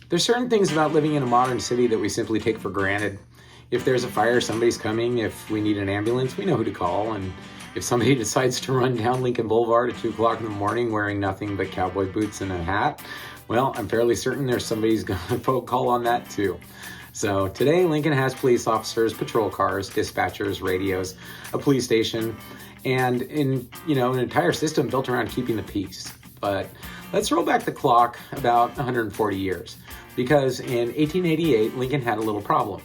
There's certain things about living in a modern city that we simply take for granted. If there's a fire, somebody's coming. If we need an ambulance, we know who to call. And if somebody decides to run down Lincoln Boulevard at 2 o'clock in the morning wearing nothing but cowboy boots and a hat, well, I'm fairly certain there's somebody's going to call on that too. So today, Lincoln has police officers, patrol cars, dispatchers, radios, a police station, and an entire system built around keeping the peace. But let's roll back the clock about 140 years, because in 1888, Lincoln had a little problem.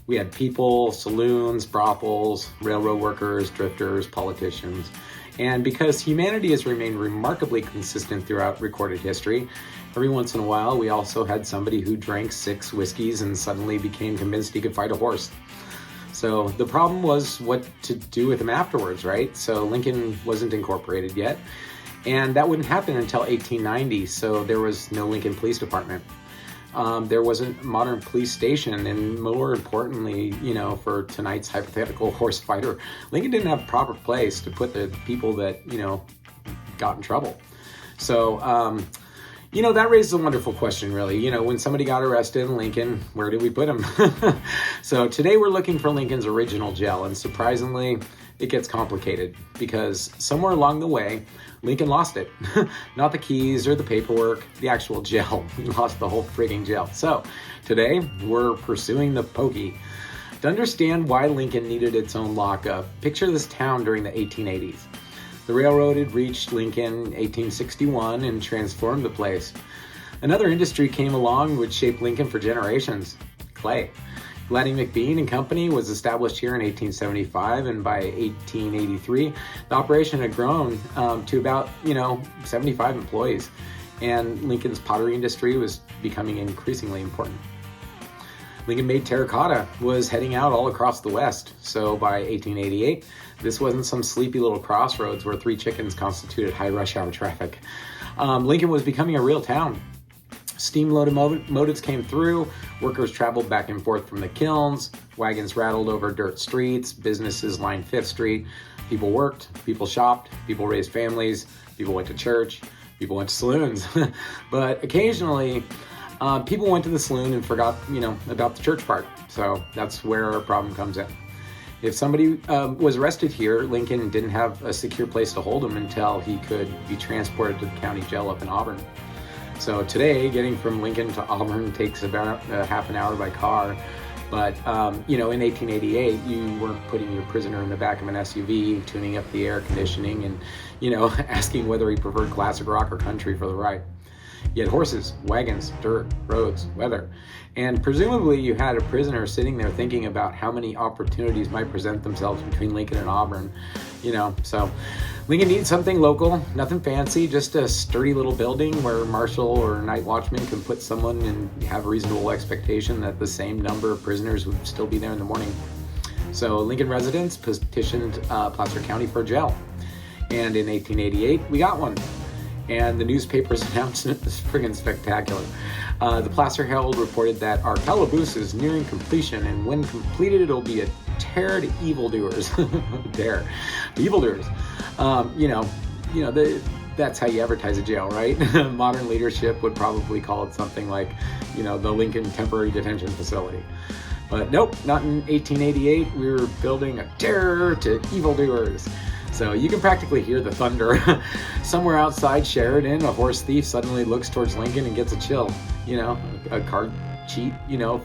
We had people, saloons, brothels, railroad workers, drifters, politicians. And because humanity has remained remarkably consistent throughout recorded history, every once in a while we also had somebody who drank 6 whiskeys and suddenly became convinced he could fight a horse. So the problem was what to do with him afterwards, right? So Lincoln wasn't incorporated yet, and that wouldn't happen until 1890, so there was no Lincoln Police Department. There wasn't a modern police station, and more importantly, for tonight's hypothetical horse fighter, Lincoln didn't have a proper place to put the people that, got in trouble. So, that raises a wonderful question, really. When somebody got arrested in Lincoln, where did we put him? So today we're looking for Lincoln's original jail, and surprisingly, it gets complicated because somewhere along the way, Lincoln lost it. Not the keys or the paperwork, the actual jail. He lost the whole frigging jail. So today we're pursuing the pokey. To understand why Lincoln needed its own lockup, picture this town during the 1880s. The railroad had reached Lincoln in 1861 and transformed the place. Another industry came along which shaped Lincoln for generations: clay. Gladdy McBean and Company was established here in 1875, and by 1883, the operation had grown to about, 75 employees, and Lincoln's pottery industry was becoming increasingly important. Lincoln-made terracotta was heading out all across the West, so by 1888, this wasn't some sleepy little crossroads where 3 chickens constituted high rush hour traffic. Lincoln was becoming a real town. Steam locomotives came through, workers traveled back and forth from the kilns, wagons rattled over dirt streets, businesses lined 5th Street, people worked, people shopped, people raised families, people went to church, people went to saloons. But occasionally, people went to the saloon and forgot, about the church part. So that's where our problem comes in. If somebody was arrested here, Lincoln didn't have a secure place to hold him until he could be transported to the county jail up in Auburn. So today, getting from Lincoln to Auburn takes about half an hour by car. But, in 1888, you weren't putting your prisoner in the back of an SUV, tuning up the air conditioning, and, asking whether he preferred classic rock or country for the ride. You had horses, wagons, dirt, roads, weather. And presumably you had a prisoner sitting there thinking about how many opportunities might present themselves between Lincoln and Auburn. So Lincoln needs something local, nothing fancy, just a sturdy little building where a marshal or a night watchman can put someone and have a reasonable expectation that the same number of prisoners would still be there in the morning. So Lincoln residents petitioned Placer County for a jail. And in 1888, we got one. And the newspaper's announcement was friggin' spectacular. The Placer Herald reported that our calaboose is nearing completion, and when completed, it'll be a terror to evildoers. Dare. Evildoers. That's how you advertise a jail, right? Modern leadership would probably call it something like, the Lincoln Temporary Detention Facility. But nope, not in 1888. We were building a terror to evildoers. So you can practically hear the thunder. Somewhere outside Sheridan, a horse thief suddenly looks towards Lincoln and gets a chill. A card cheat,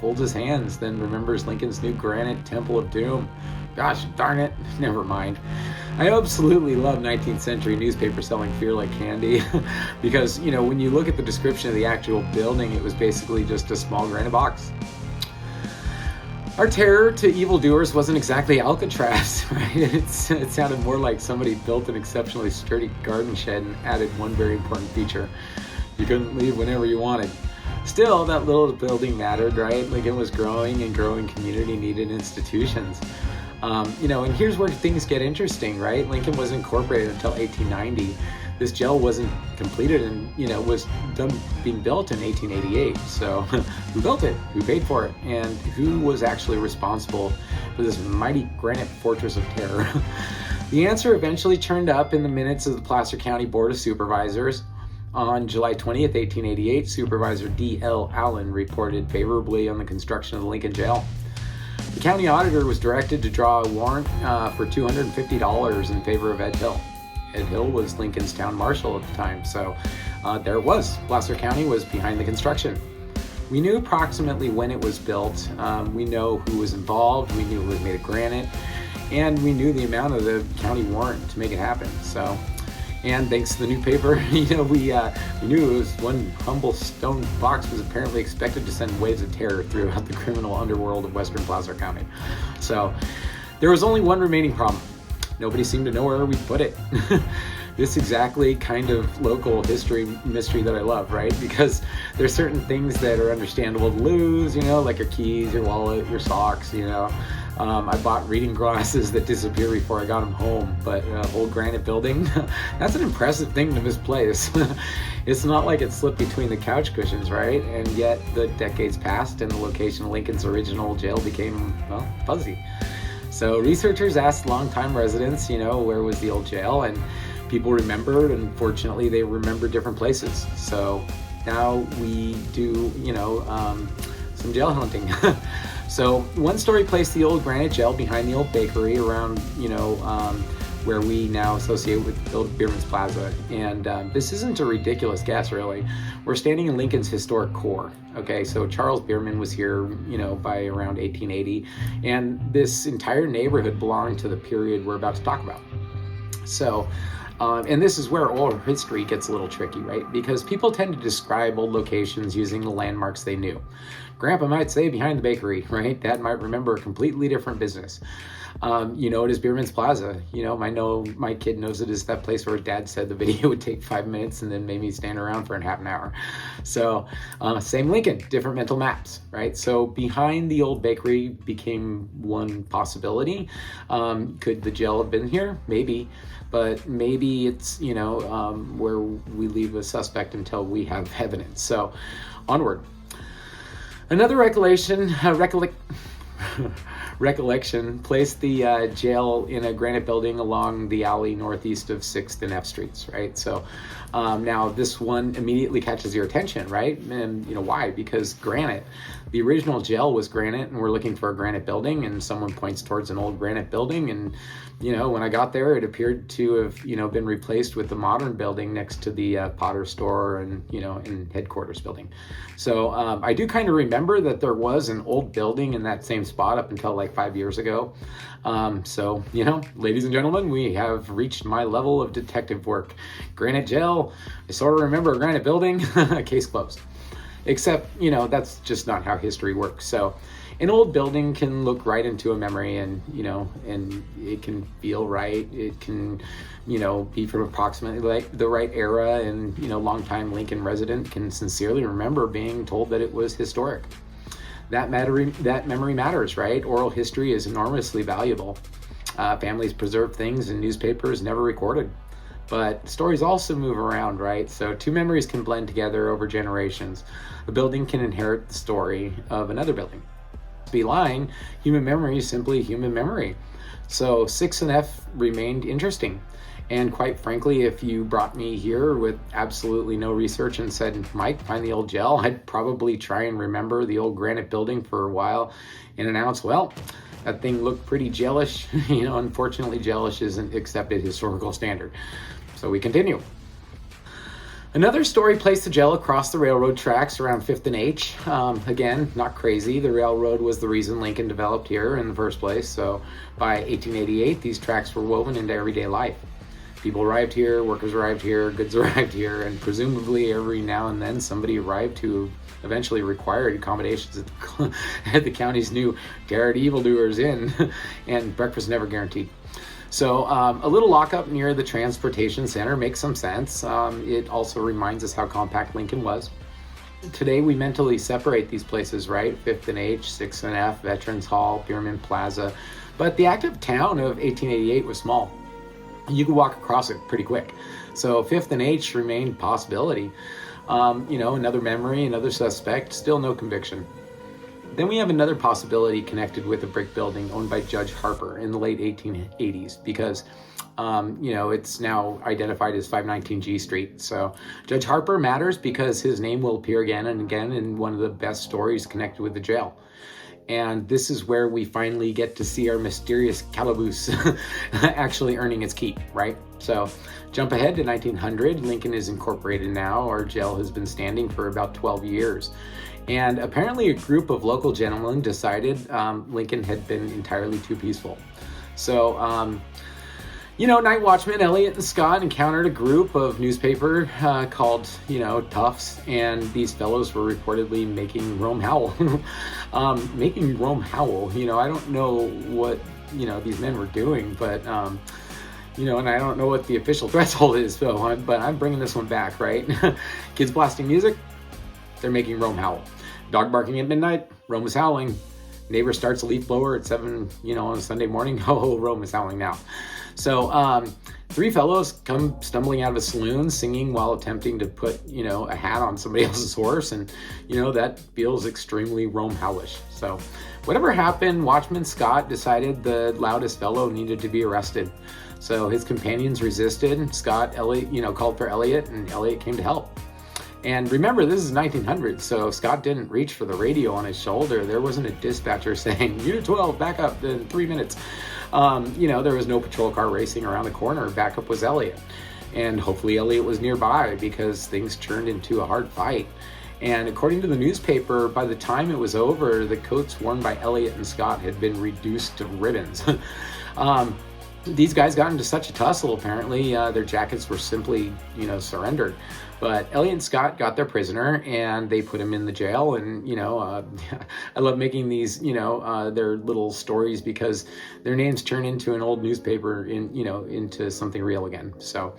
folds his hands, then remembers Lincoln's new granite temple of doom. Gosh darn it, never mind. I absolutely love 19th century newspaper selling fear like candy because, when you look at the description of the actual building, it was basically just a small granite box. Our terror to evildoers wasn't exactly Alcatraz, right? It sounded more like somebody built an exceptionally sturdy garden shed and added one very important feature. You couldn't leave whenever you wanted. Still, that little building mattered, right? Lincoln was growing, and growing community needed institutions. And here's where things get interesting, right? Lincoln was incorporated until 1890. This jail wasn't completed and, was done being built in 1888. So who built it? Who paid for it? And who was actually responsible for this mighty granite fortress of terror? The answer eventually turned up in the minutes of the Placer County Board of Supervisors. On July 20th, 1888, Supervisor D.L. Allen reported favorably on the construction of the Lincoln Jail. The county auditor was directed to draw a warrant for $250 in favor of Ed Hill. Ed Hill was Lincoln's town marshal at the time, so there it was. Placer County was behind the construction. We knew approximately when it was built. We know who was involved. We knew it was made of granite, and we knew the amount of the county warrant to make it happen. So, and thanks to the new paper, we knew it was one humble stone box was apparently expected to send waves of terror throughout the criminal underworld of western Placer County. So, there was only one remaining problem. Nobody seemed to know where we put it. This exactly kind of local history mystery that I love, right? Because there's certain things that are understandable to lose, like your keys, your wallet, your socks, I bought reading glasses that disappeared before I got them home, but old granite building, that's an impressive thing to misplace. It's not like it slipped between the couch cushions, right? And yet the decades passed and the location of Lincoln's original jail became, fuzzy. So researchers asked longtime residents, where was the old jail? And people remembered, and fortunately they remember different places. So now we do, some jail hunting. So one story placed the old granite jail behind the old bakery around, where we now associate with old Bierman's Plaza. And this isn't a ridiculous guess, really. We're standing in Lincoln's historic core. Okay, so Charles Bierman was here, by around 1880. And this entire neighborhood belonged to the period we're about to talk about. So, and this is where oral history gets a little tricky, right? Because people tend to describe old locations using the landmarks they knew. Grandpa might say behind the bakery, right? Dad might remember a completely different business. It is Bierman's Plaza. My kid knows it is that place where Dad said the video would take 5 minutes and then made me stand around for a half an hour. So, same Lincoln, different mental maps, right? So behind the old bakery became one possibility. Could the jail have been here? Maybe. But maybe it's, where we leave a suspect until we have evidence. So, onward. Another recollection placed the jail in a granite building along the alley northeast of 6th and F Streets, right? So now this one immediately catches your attention, right? And why? Because granite. The original jail was granite, and we're looking for a granite building, and someone points towards an old granite building, and when I got there, it appeared to have been replaced with the modern building next to the Potter store and and headquarters building. So I do kind of remember that there was an old building in that same spot up until like 5 years ago. So ladies and gentlemen, we have reached my level of detective work. Granite jail. I sort of remember a granite building. Case closed. Except, that's just not how history works. So an old building can look right into a memory and it can feel right. It can, be from approximately like the right era, and, longtime Lincoln resident can sincerely remember being told that it was historic. That memory matters, right? Oral history is enormously valuable. Families preserve things in newspapers never recorded. But stories also move around, right? So two memories can blend together over generations. A building can inherit the story of another building. To be lying, human memory is simply human memory. So 6 and F remained interesting. And quite frankly, if you brought me here with absolutely no research and said, Mike, find the old jail, I'd probably try and remember the old granite building for a while and announce, well, that thing looked pretty jailish. Unfortunately, jailish isn't accepted historical standard. So we continue. Another story placed the jail across the railroad tracks around 5th and H. Again, not crazy. The railroad was the reason Lincoln developed here in the first place. So by 1888, these tracks were woven into everyday life. People arrived here, workers arrived here, goods arrived here, and presumably every now and then somebody arrived who eventually required accommodations at the county's new Garrett Evildoers Inn, and breakfast never guaranteed. So a little lockup near the transportation center makes some sense. It also reminds us how compact Lincoln was. Today we mentally separate these places, right? 5th and H, 6th and F, Veterans Hall, Bierman Plaza. But the active town of 1888 was small. You could walk across it pretty quick. So 5th and H remained a possibility. Another memory, another suspect, still no conviction. Then we have another possibility connected with a brick building owned by Judge Harper in the late 1880s, because It's now identified as 519 G Street. So Judge Harper matters because his name will appear again and again in one of the best stories connected with the jail. And this is where we finally get to see our mysterious calaboose actually earning its keep, right? So jump ahead to 1900. Lincoln is incorporated now. Our jail has been standing for about 12 years. And apparently a group of local gentlemen decided Lincoln had been entirely too peaceful. So, night watchman Elliot and Scott encountered a group of newspaper called, Toughs, and these fellows were reportedly making Rome howl. Making Rome howl, I don't know what, these men were doing, but, and I don't know what the official threshold is, but I'm bringing this one back, right? Kids blasting music, they're making Rome howl. Dog barking at midnight, Rome is howling. Neighbor starts a leaf blower at 7, on a Sunday morning, Rome is howling now. So three fellows come stumbling out of a saloon singing while attempting to put, a hat on somebody else's horse. And, that feels extremely Rome howlish. So whatever happened, Watchman Scott decided the loudest fellow needed to be arrested. So his companions resisted. Scott, called for Elliot, and Elliot came to help. And remember, this is 1900, so Scott didn't reach for the radio on his shoulder. There wasn't a dispatcher saying, Unit 12, back up in 3 minutes. There was no patrol car racing around the corner. Backup was Elliot. And hopefully Elliot was nearby because things turned into a hard fight. And according to the newspaper, by the time it was over, the coats worn by Elliot and Scott had been reduced to ribbons. These guys got into such a tussle, apparently, their jackets were simply, surrendered. But Elliot and Scott got their prisoner, and they put him in the jail. And, I love making these, their little stories because their names turn into an old newspaper into something real again. So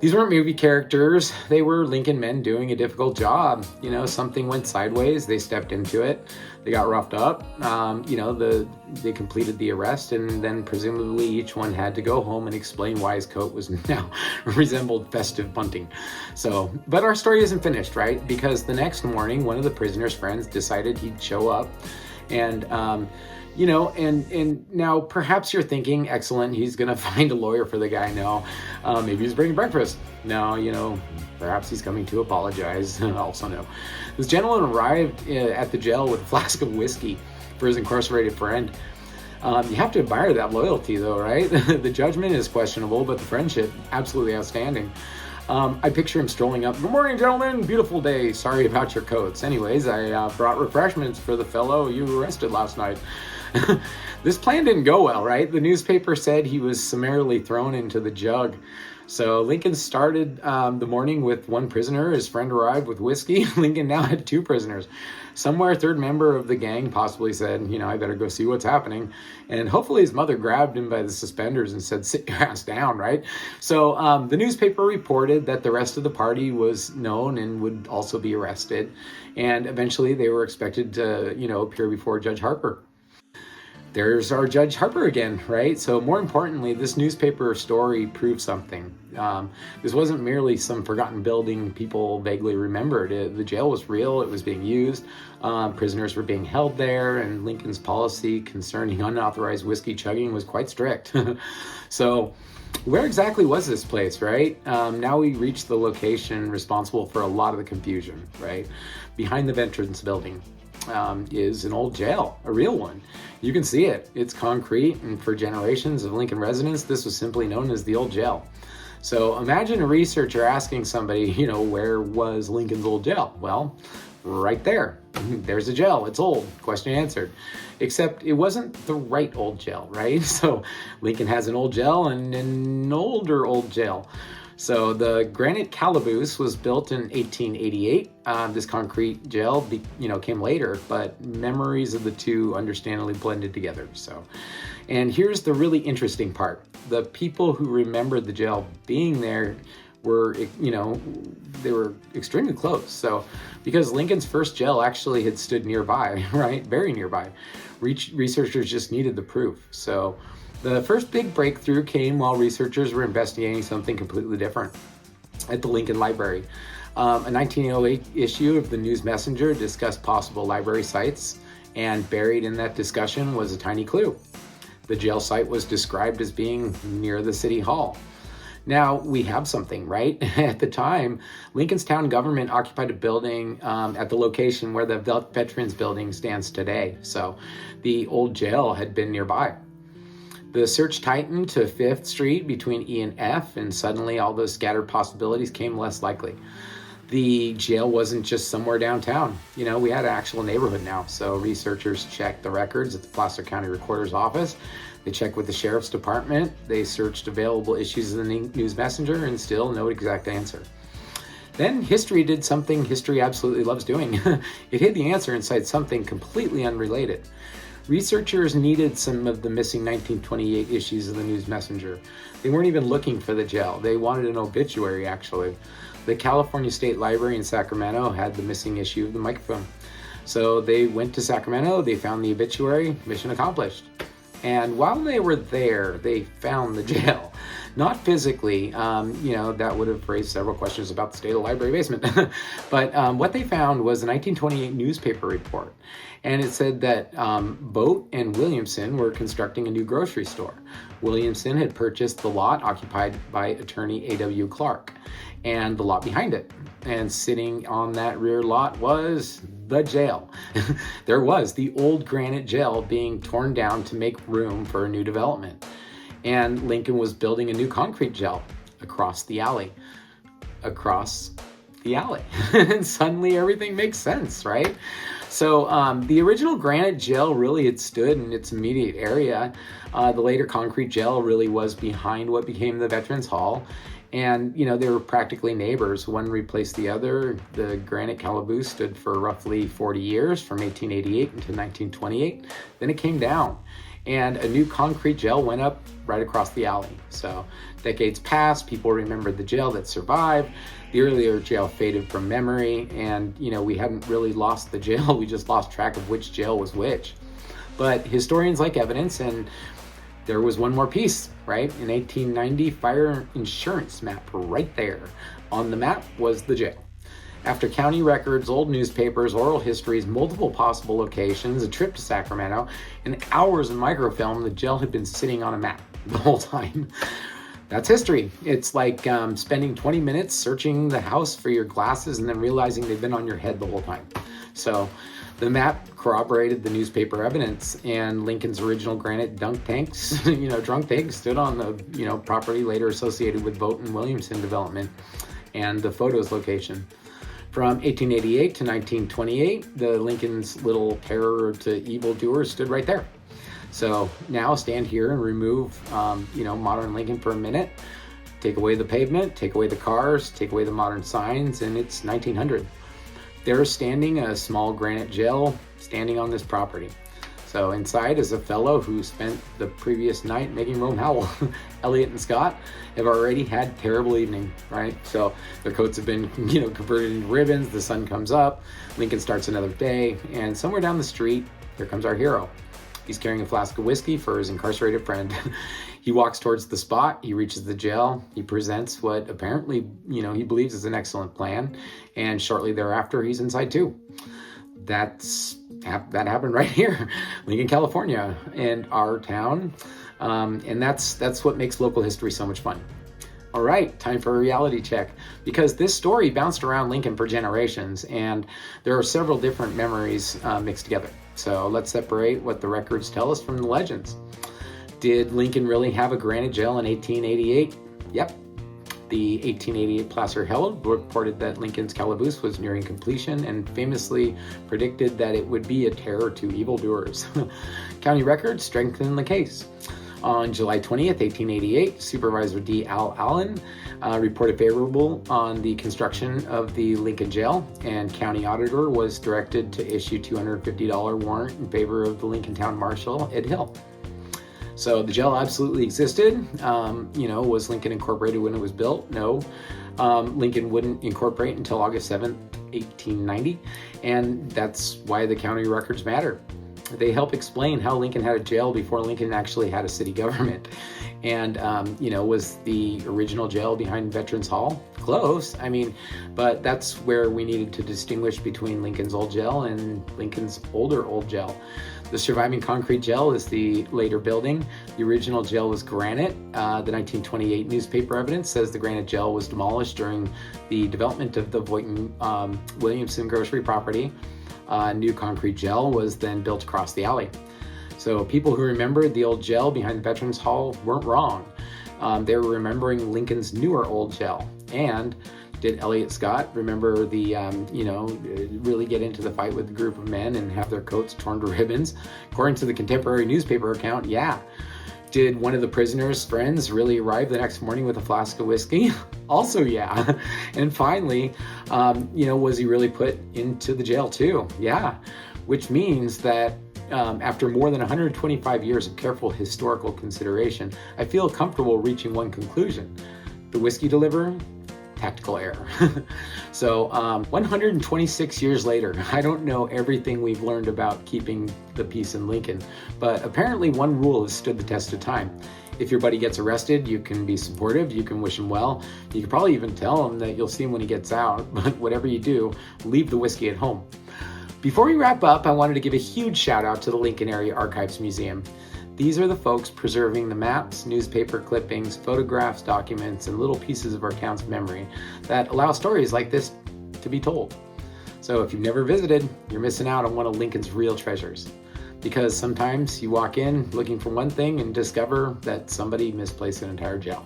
these weren't movie characters. They were Lincoln men doing a difficult job. Something went sideways. They stepped into it. They got roughed up. They completed the arrest, and then presumably each one had to go home and explain why his coat was now resembled festive bunting. So, but our story isn't finished, right? Because the next morning, one of the prisoner's friends decided he'd show up, and and now perhaps you're thinking, excellent, he's going to find a lawyer for the guy. No, maybe he's bringing breakfast. No, perhaps he's coming to apologize. Also no. This gentleman arrived at the jail with a flask of whiskey for his incarcerated friend. You have to admire that loyalty though, right? The judgment is questionable, but the friendship, absolutely outstanding. I picture him strolling up. Good morning, gentlemen. Beautiful day. Sorry about your coats. Anyways, I brought refreshments for the fellow you arrested last night. This plan didn't go well, right? The newspaper said he was summarily thrown into the jug. So Lincoln started the morning with one prisoner. His friend arrived with whiskey. Lincoln now had two prisoners. Somewhere a third member of the gang possibly said, I better go see what's happening. And hopefully his mother grabbed him by the suspenders and said, sit your ass down, right? So the newspaper reported that the rest of the party was known and would also be arrested. And eventually they were expected to, appear before Judge Harper. There's our Judge Harper again, right? So more importantly, this newspaper story proved something. This wasn't merely some forgotten building people vaguely remembered. The jail was real. It was being used. Prisoners were being held there, and Lincoln's policy concerning unauthorized whiskey chugging was quite strict. So where exactly was this place, right? Now we reach the location responsible for a lot of the confusion, right? Behind the Veterans Building is an old jail, a real one. You can see it. It's concrete, and for generations of Lincoln residents, this was simply known as the old jail. So imagine a researcher asking somebody, where was Lincoln's old jail? Well, right there. There's a jail. It's old. Question answered. Except it wasn't the right old jail, right? So Lincoln has an old jail and an older old jail. So the granite calaboose was built in 1888. This concrete jail, came later, but memories of the two understandably blended together. So, and here's the really interesting part. The people who remembered the jail being there were, they were extremely close. So, because Lincoln's first jail actually had stood nearby, right? Very nearby. Researchers just needed the proof. So, the first big breakthrough came while researchers were investigating something completely different at the Lincoln Library. A 1908 issue of the News Messenger discussed possible library sites, and buried in that discussion was a tiny clue. The jail site was described as being near the city hall. Now we have something, right? At the time, Lincoln's town government occupied a building at the location where the Veterans Building stands today. So the old jail had been nearby. The search tightened to 5th Street between E and F, and suddenly all those scattered possibilities came less likely. The jail wasn't just somewhere downtown. We had an actual neighborhood now. So researchers checked the records at the Placer County Recorder's Office. They checked with the Sheriff's Department. They searched available issues in the News Messenger, and still no exact answer. Then history did something history absolutely loves doing. It hid the answer inside something completely unrelated. Researchers needed some of the missing 1928 issues of the News Messenger. They weren't even looking for the jail. They wanted an obituary, actually. The California State Library in Sacramento had the missing issue of the microfilm. So they went to Sacramento, they found the obituary, mission accomplished. And while they were there, they found the jail. Not physically, that would have raised several questions about the state of the library basement. But what they found was a 1928 newspaper report. And it said that Boat and Williamson were constructing a new grocery store. Williamson had purchased the lot occupied by attorney A.W. Clark and the lot behind it. And sitting on that rear lot was the jail. There was the old granite jail being torn down to make room for a new development. And Lincoln was building a new concrete jail across the alley. And suddenly everything makes sense, right? So the original granite jail really had stood in its immediate area. The later concrete jail really was behind what became the Veterans Hall. And, they were practically neighbors. One replaced the other. The granite calaboose stood for roughly 40 years, from 1888 until 1928. Then it came down, and a new concrete jail went up right across the alley. So decades passed, people remembered the jail that survived. The earlier jail faded from memory, and, we hadn't really lost the jail. We just lost track of which jail was which. But historians like evidence, and there was one more piece, right? In 1890, fire insurance map right there. On the map was the jail. After county records, old newspapers, oral histories, multiple possible locations, a trip to Sacramento, and hours of microfilm, the jail had been sitting on a map the whole time. That's history. It's like spending 20 minutes searching the house for your glasses and then realizing they've been on your head the whole time. So the map corroborated the newspaper evidence, and Lincoln's original granite drunk tanks stood on the, property later associated with Boat and Williamson development and the photos location. From 1888 to 1928, the Lincoln's little terror to evildoers stood right there. So now stand here and remove, modern Lincoln for a minute. Take away the pavement, take away the cars, take away the modern signs, and it's 1900. There's standing a small granite jail standing on this property. So inside is a fellow who spent the previous night making Rome howl. Elliot and Scott have already had a terrible evening, right? So their coats have been, converted into ribbons. The sun comes up. Lincoln starts another day. And somewhere down the street, here comes our hero. He's carrying a flask of whiskey for his incarcerated friend. He walks towards the spot. He reaches the jail. He presents what apparently, he believes is an excellent plan. And shortly thereafter, he's inside too. That happened right here, Lincoln, California, in our town. And that's what makes local history so much fun. All right, time for a reality check, because this story bounced around Lincoln for generations, and there are several different memories mixed together. So let's separate what the records tell us from the legends. Did Lincoln really have a granite jail in 1888? Yep. The 1888 Placer Herald reported that Lincoln's calaboose was nearing completion and famously predicted that it would be a terror to evildoers. County records strengthened the case. On July 20th, 1888, Supervisor D. Al Allen reported favorable on the construction of the Lincoln Jail, and County Auditor was directed to issue $250 warrant in favor of the Lincoln Town Marshal, Ed Hill. So the jail absolutely existed. Was Lincoln incorporated when it was built? No. Lincoln wouldn't incorporate until August 7th, 1890, and that's why the county records matter. They help explain how Lincoln had a jail before Lincoln actually had a city government. And, was the original jail behind Veterans Hall? Close. But that's where we needed to distinguish between Lincoln's old jail and Lincoln's older old jail. The surviving concrete jail is the later building. The original jail was granite. The 1928 newspaper evidence says the granite jail was demolished during the development of the Voighton Williamson grocery property. New concrete jail was then built across the alley. So people who remembered the old jail behind the Veterans Hall weren't wrong. They were remembering Lincoln's newer old jail. And did Elliot Scott remember the, really get into the fight with a group of men and have their coats torn to ribbons? According to the contemporary newspaper account, yeah. Did one of the prisoner's friends really arrive the next morning with a flask of whiskey? Also, yeah. And finally, was he really put into the jail too? Yeah. Which means that after more than 125 years of careful historical consideration, I feel comfortable reaching one conclusion. The whiskey deliverer? Tactical error. So 126 years later, I don't know everything we've learned about keeping the peace in Lincoln, but apparently one rule has stood the test of time. If your buddy gets arrested, you can be supportive, you can wish him well, you can probably even tell him that you'll see him when he gets out, but whatever you do, leave the whiskey at home. Before we wrap up, I wanted to give a huge shout out to the Lincoln Area Archives Museum. These are the folks preserving the maps, newspaper clippings, photographs, documents, and little pieces of our town's memory that allow stories like this to be told. So if you've never visited, you're missing out on one of Lincoln's real treasures. Because sometimes you walk in looking for one thing and discover that somebody misplaced an entire jail.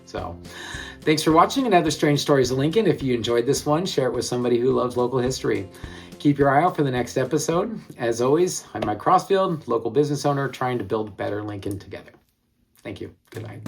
So thanks for watching another Strange Stories of Lincoln. If you enjoyed this one, share it with somebody who loves local history. Keep your eye out for the next episode. As always, I'm Mike Crossfield, local business owner trying to build better Lincoln together. Thank you. Good night.